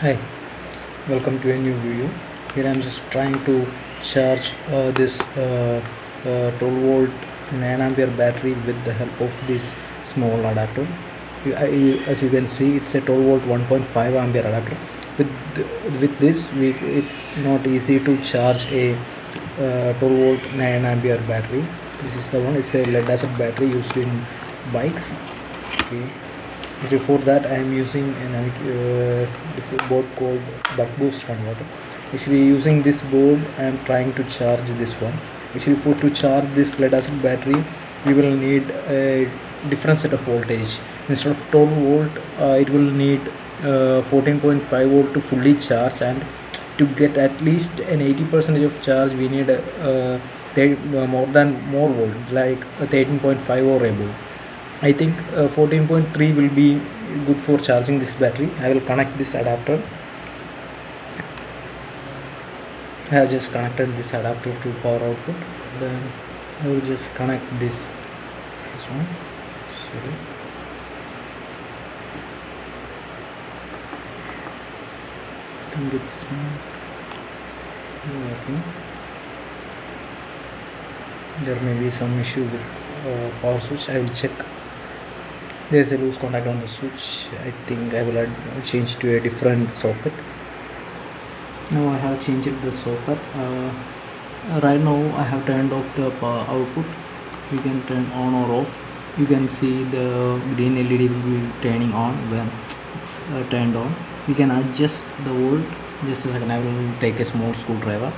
Hi, welcome to a new video. Here I'm just trying to charge this 12 volt 9 ampere battery with the help of this small adapter. As you can see, it's a 12 volt 1.5 ampere adapter. With this, it's not easy to charge a 12 volt 9 ampere battery. This is the one. It's a lead acid battery used in bikes. Okay. Before that, I am using a board called buck boost converter. Actually, using this board, I am trying to charge this one. Actually, to charge this lead acid battery, we will need a different set of voltage. Instead of 12 volt, it will need 14.5 volt to fully charge, and to get at least an 80% of charge, we need more volt, like 13.5 or above. I think 14.3 will be good for charging this battery. I will connect this adapter. I have just connected this adapter to power output. Then I will just connect this one. Sorry. I think it's not working. There may be some issue with power switch. I will check. There's a loose contact on the switch. I think I will change to a different socket. Now I have changed the socket. Right now I have turned off the power output. You can turn on or off. You can see the green LED will be turning on when it's turned on. You can adjust the volt. Just a second, I will take a small screwdriver.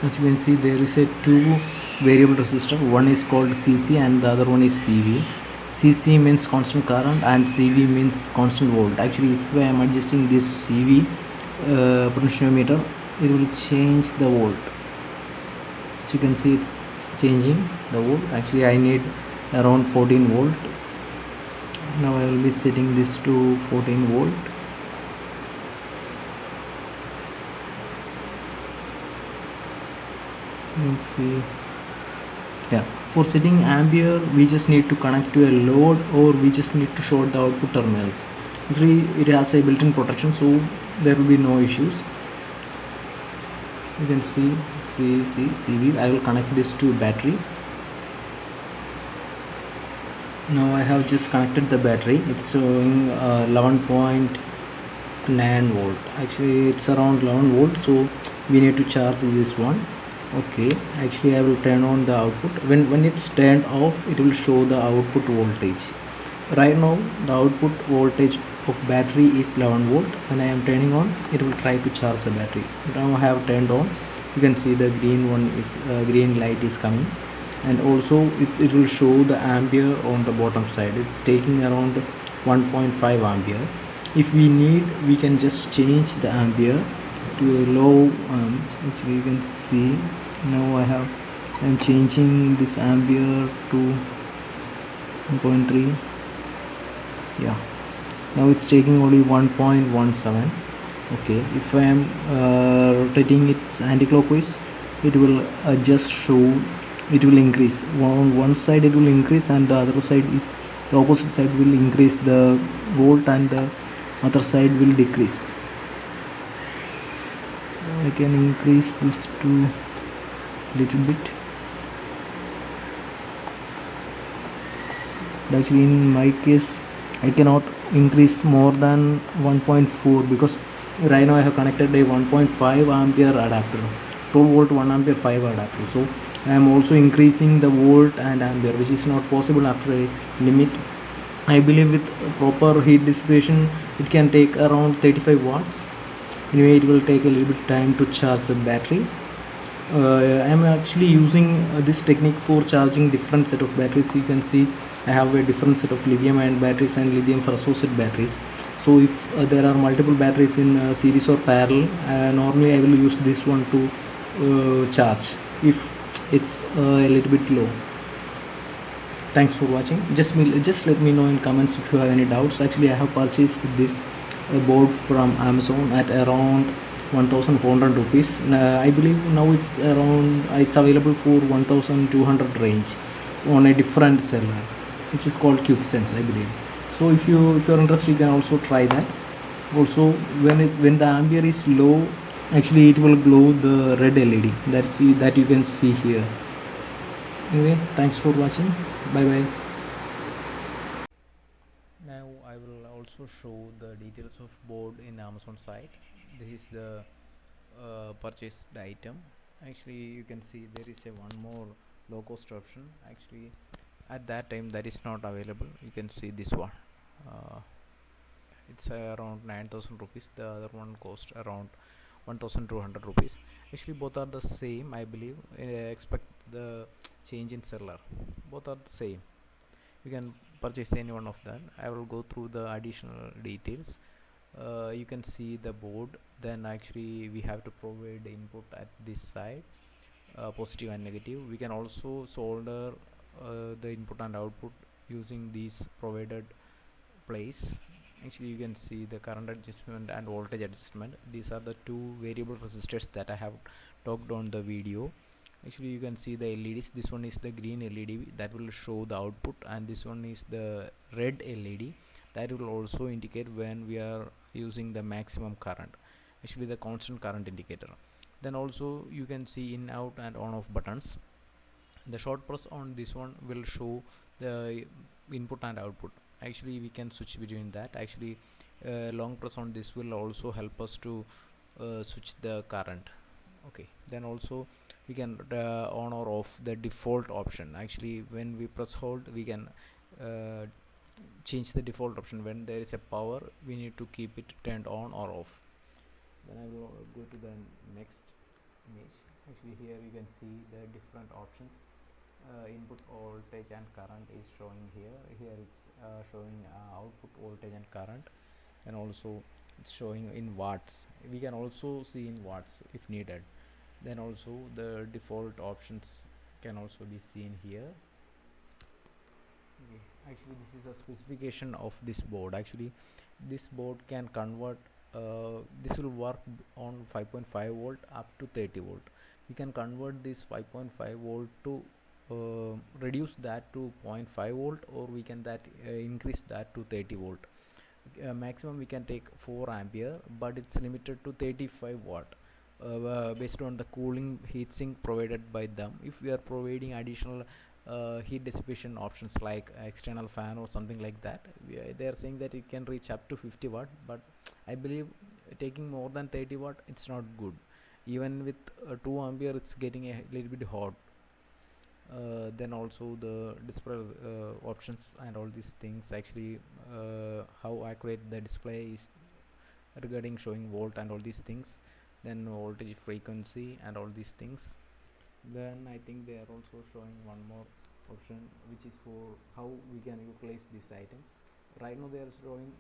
As you can see, there is a two variable resistor. One is called CC and the other one is CV. CC means constant current and CV means constant volt. Actually, if I am adjusting this CV potentiometer, it will change the volt. As you can see, it's changing the volt. Actually, I need around 14 volt. Now I will be setting this to 14 volt. You can see, yeah, for setting ampere we just need to connect to a load, or we just need to short the output terminals. Actually, it has a built-in protection, so there will be no issues. You can see CV. I will connect this to battery. Now I have just connected the battery. It's showing 11.9 volt. Actually, it's around 11 volt, so we need to charge this one. Okay, actually I will turn on the output. When it's turned off, it will show the output voltage. Right now the output voltage of battery is 11 volt. When I am turning on, it will try to charge the battery. Now I have turned on. You can see the green one is green light is coming, and also it will show the ampere on the bottom side. It's taking around 1.5 ampere. If we need, we can just change the ampere to a low. Actually, you can see now I'm changing this ampere to 1.3. yeah, now it's taking only 1.17. okay, if I am rotating it anti-clockwise, it will just show, it will increase. On one side it will increase, and the other side is the opposite side will increase the volt, and the other side will decrease. I can increase this to little bit. But actually, in my case, I cannot increase more than 1.4, because right now I have connected a 1.5 ampere adapter, 12 volt 1 ampere 5 adapter. So I am also increasing the volt and ampere, which is not possible after a limit. I believe with proper heat dissipation, it can take around 35 watts. Anyway, it will take a little bit time to charge the battery. I am actually using this technique for charging different set of batteries. You can see I have a different set of lithium ion batteries and lithium phosphate batteries. So if there are multiple batteries in series or parallel, normally I will use this one to charge if it's a little bit low. Thanks for watching. Just let me know in comments if you have any doubts. Actually, I have purchased this board from Amazon at around 1400 rupees. I believe now it's available for 1200 range on a different seller, which is called QuickSense, I believe. So if you're interested, you can also try that. Also, when the ampere is low, actually it will glow the red LED. That you can see here. Anyway, thanks for watching. Bye bye. Now I will also show the details of board in Amazon site. This is the purchased item. Actually, you can see there is a one more low cost option. Actually, at that time that is not available. You can see this one. Uh, it's around 9,000 rupees. The other one cost around 1,200 rupees. Actually, both are the same. I believe. Expect the change in seller. Both are the same. You can purchase any one of them. I will go through the additional details. You can see the board. Then actually we have to provide input at this side, positive and negative. We can also solder the input and output using these provided place. Actually you can see the current adjustment and voltage adjustment. These are the two variable resistors that I have talked on the video. Actually you can see the LEDs. This one is the green LED that will show the output, and this one is the red LED that will also indicate when we are using the maximum current, actually the constant current indicator. Then also you can see in, out and on off buttons. The short press on this one will show the input and output. Actually we can switch between that. Actually long press on this will also help us to switch the current. Okay, then also we can on or off the default option. Actually when we press hold, we can uh, change the default option. When there is a power, we need to keep it turned on or off. Then I will go to the next image. Actually here you can see the different options. Input voltage and current is showing here. Here it's showing output voltage and current, and also it's showing in watts. We can also see in watts if needed. Then also the default options can also be seen here. Okay. Actually this is a specification of this board. Actually this board can convert, this will work on 5.5 volt up to 30 volt. We can convert this 5.5 volt to reduce that to 0.5 volt, or we can that increase that to 30 volt. Maximum we can take 4 ampere, but it's limited to 35 watt, based on the cooling heatsink provided by them. If we are providing additional heat dissipation options like external fan or something like that, they are saying that it can reach up to 50 watt, but I believe taking more than 30 watt, it's not good. Even with 2 ampere, it's getting a little bit hot. Then also the display options and all these things. Actually how accurate the display is regarding showing volt and all these things. Then voltage, frequency and all these things. Then I think they are also showing one more option, which is for how we can utilize this item. Right now they are showing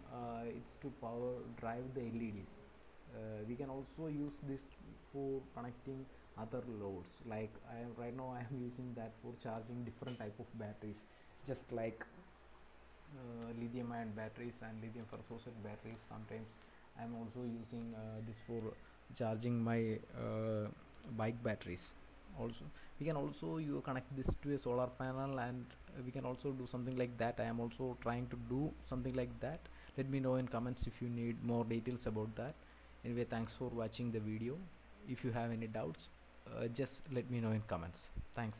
it's to power drive the LEDs. We can also use this for connecting other loads. Like right now I am using that for charging different type of batteries, just like lithium ion batteries and lithium phosphate batteries. Sometimes I am also using this for charging my bike batteries. Also we can also you connect this to a solar panel, and we can also do something like that. I am also trying to do something like that. Let me know in comments if you need more details about that. Anyway, thanks for watching the video. If you have any doubts, just let me know in comments. Thanks.